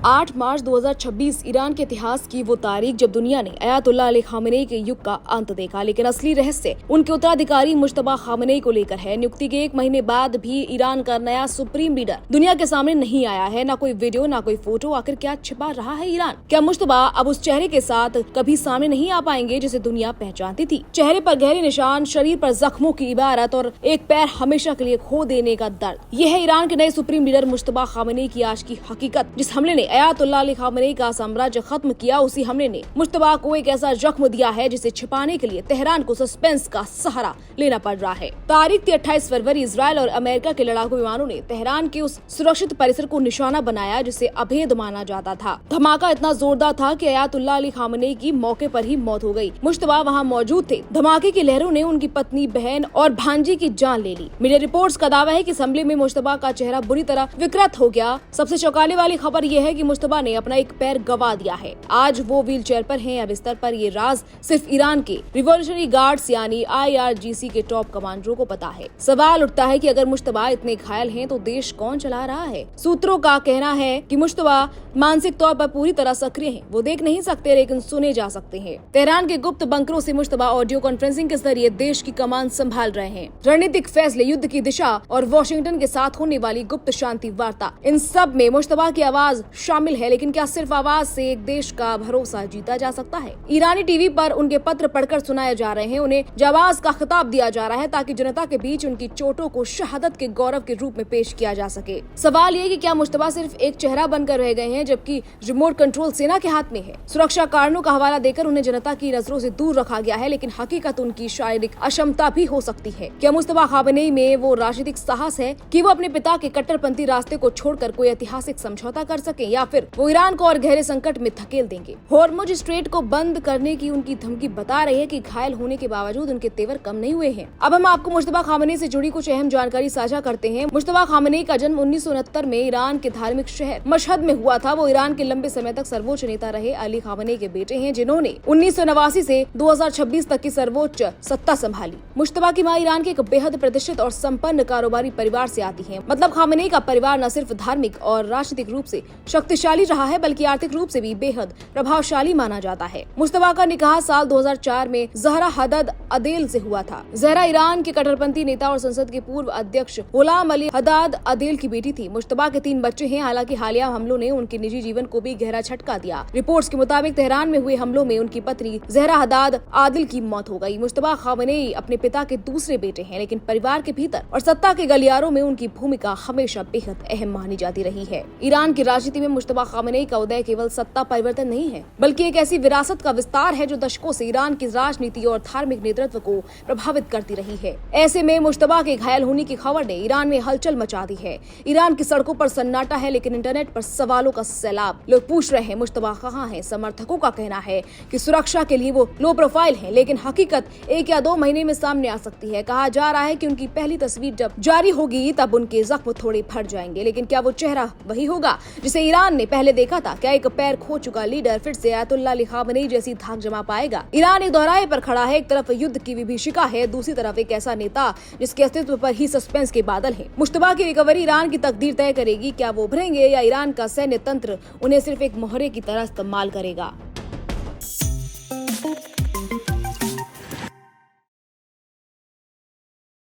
8 मार्च 2026 Iran के इतिहास की वो तारीख जब दुनिया ने अयातुल्लाह अली खामेनेई के युग का अंत देखा, लेकिन असली रहस्य उनके उत्तराधिकारी मुश्तबा खामेनेई को लेकर है। नियुक्ति के 1 महीने बाद भी ईरान का नया सुप्रीम लीडर दुनिया के सामने नहीं आया है। ना कोई वीडियो, ना कोई फोटो। आखिर क्या छिपा रहा है ईरान? क्या मुश्तबा अब उस चेहरे के साथ कभी सामने नहीं आ पाएंगे जिसे दुनिया पहचानती थी? चेहरे पर गहरे निशान, शरीर पर जख्मों की इबारत और एक पैर हमेशा के लिए खो देने का दर्द। यह है ईरान के नए सुप्रीम लीडर मुश्तबा खामेनेई की आज की हकीकत। जिस हमले ने अयातुल्लाह अली खामेनेई का साम्राज्य खत्म किया, उसी हमले ने मुश्तबा को एक ऐसा जख्म दिया है जिसे छिपाने के लिए तेहरान को सस्पेंस का सहारा लेना पड़ रहा है। तारीख थी 28 फरवरी। इजरायल और अमेरिका के लड़ाकू विमानों ने तेहरान के उस सुरक्षित परिसर को निशाना बनाया जिसे अभेद माना जाता था। धमाका इतना जोरदार था कि अयातुल्लाह अली खामेनेई की मौके पर ही मौत हो गई। मुश्तबा वहाँ मौजूद थे। धमाके की लहरों ने उनकी पत्नी, बहन और भांजी की जान ले ली। मीडिया रिपोर्ट्स का दावा है कि इस हमले में मुश्तबा का चेहरा बुरी तरह विकृत हो गया। सबसे चौंकाने वाली खबर यह है कि मुश्तबा ने अपना एक पैर गवा दिया है। आज वो व्हील चेयर पर हैं या बिस्तर पर। ये राज सिर्फ ईरान के रिवॉल्यूशनरी गार्ड्स यानी IRGC के टॉप कमांडरों को पता है। सवाल उठता है कि अगर मुश्तबा इतने घायल हैं तो देश कौन चला रहा है? सूत्रों का कहना है कि मुश्तबा मानसिक तौर पर पूरी तरह सक्रिय हैं। वो देख नहीं सकते लेकिन सुने जा सकते हैं। तेहरान के गुप्त बंकरों से मुश्तबा ऑडियो कॉन्फ्रेंसिंग के जरिए देश की कमान संभाल रहे हैं। रणनीतिक फैसले, युद्ध की दिशा और वॉशिंगटन के साथ होने वाली गुप्त शांति वार्ता, इन सब में मुश्तबा की आवाज शामिल है। लेकिन क्या सिर्फ आवाज से एक देश का भरोसा जीता जा सकता है? ईरानी टीवी पर उनके पत्र पढ़कर सुनाए जा रहे हैं। उन्हें जाबाज का खिताब दिया जा रहा है ताकि जनता के बीच उनकी चोटों को शहादत के गौरव के रूप में पेश किया जा सके। सवाल ये कि क्या मुश्तबा सिर्फ एक चेहरा बनकर रह गए हैं जबकि रिमोट कंट्रोल सेना के हाथ में है? सुरक्षा कारणों का हवाला देकर उन्हें जनता की नजरों से दूर रखा गया है, लेकिन हकीकत उनकी शारीरिक अक्षमता भी हो सकती है। क्या मुश्तबा खामेनेई में वो राजनीतिक साहस है कि वो अपने पिता के कट्टरपंथी रास्ते को छोड़कर कोई ऐतिहासिक समझौता कर सके, या फिर वो ईरान को और गहरे संकट में धकेल देंगे? हॉर्मुज स्ट्रेट को बंद करने की उनकी धमकी बता रही है कि घायल होने के बावजूद उनके तेवर कम नहीं हुए हैं। अब हम आपको मुश्तबा खामेनेई से जुड़ी कुछ अहम जानकारी साझा करते हैं। मुश्तबा खामेनेई का जन्म 1969 में ईरान के धार्मिक शहर मशहद में हुआ था। वो ईरान के लंबे समय तक सर्वोच्च नेता रहे अली खामेनेई के बेटे हैं, जिन्होंने 1989 से 2026 तक की सर्वोच्च सत्ता संभाली। मुश्तबा की मां ईरान के एक बेहद प्रतिष्ठित और संपन्न कारोबारी परिवार से आती है। मतलब खामेनेई का परिवार न सिर्फ धार्मिक और राजनीतिक रूप से शक्तिशाली रहा है, बल्कि आर्थिक रूप से भी बेहद प्रभावशाली माना जाता है। मुश्तबा का निकाह साल 2004 में ज़हरा हदद अदेल से हुआ था। ज़हरा ईरान के कट्टरपंथी नेता और संसद के पूर्व अध्यक्ष गुलाम अली हदाद अदेल की बेटी थी। मुश्तबा के 3 बच्चे हैं। हालांकि हालिया हमलों ने उनके निजी जीवन को भी गहरा झटका दिया। रिपोर्ट्स के मुताबिक तेहरान में हुए हमलों में उनकी पत्नी ज़हरा हदाद आदिल की मौत हो गई। मुश्तबा खामेनेई अपने पिता के दूसरे बेटे हैं, लेकिन परिवार के भीतर और सत्ता के गलियारों में उनकी भूमिका हमेशा बेहद अहम मानी जाती रही है। ईरान की राजनीति में मुश्तबा खामेनेई का उदय केवल सत्ता परिवर्तन नहीं है, बल्कि एक ऐसी विरासत का विस्तार है जो दशकों से ईरान की राजनीति और धार्मिक नेतृत्व को प्रभावित करती रही है। ऐसे में मुश्तबा के घायल होने की खबर ने ईरान में हलचल मचा दी है। ईरान की सड़कों पर सन्नाटा है, लेकिन इंटरनेट पर सवालों का सैलाब। लोग पूछ रहे हैं मुश्तबा कहाँ हैं? समर्थकों का कहना है कि सुरक्षा के लिए वो लो प्रोफाइल है, लेकिन हकीकत 1 या 2 महीने में सामने आ सकती है। कहा जा रहा है कि उनकी पहली तस्वीर जब जारी होगी तब उनके जख्म थोड़े फट जाएंगे। लेकिन क्या वो चेहरा वही होगा जिसे ईरान ने पहले देखा था? क्या एक पैर खो चुका लीडर फिर से अयातुल्लाह अली खामेनेई जैसी धाक जमा पाएगा? ईरान एक दोहराए पर खड़ा है। एक तरफ युद्ध की विभीषिका है, दूसरी तरफ एक ऐसा नेता जिसके अस्तित्व पर ही सस्पेंस के बादल हैं। मुश्तबा की रिकवरी ईरान की तकदीर तय करेगी। क्या वो उभरेंगे या ईरान का सैन्य तंत्र उन्हें सिर्फ एक मोहरे की तरह इस्तेमाल करेगा?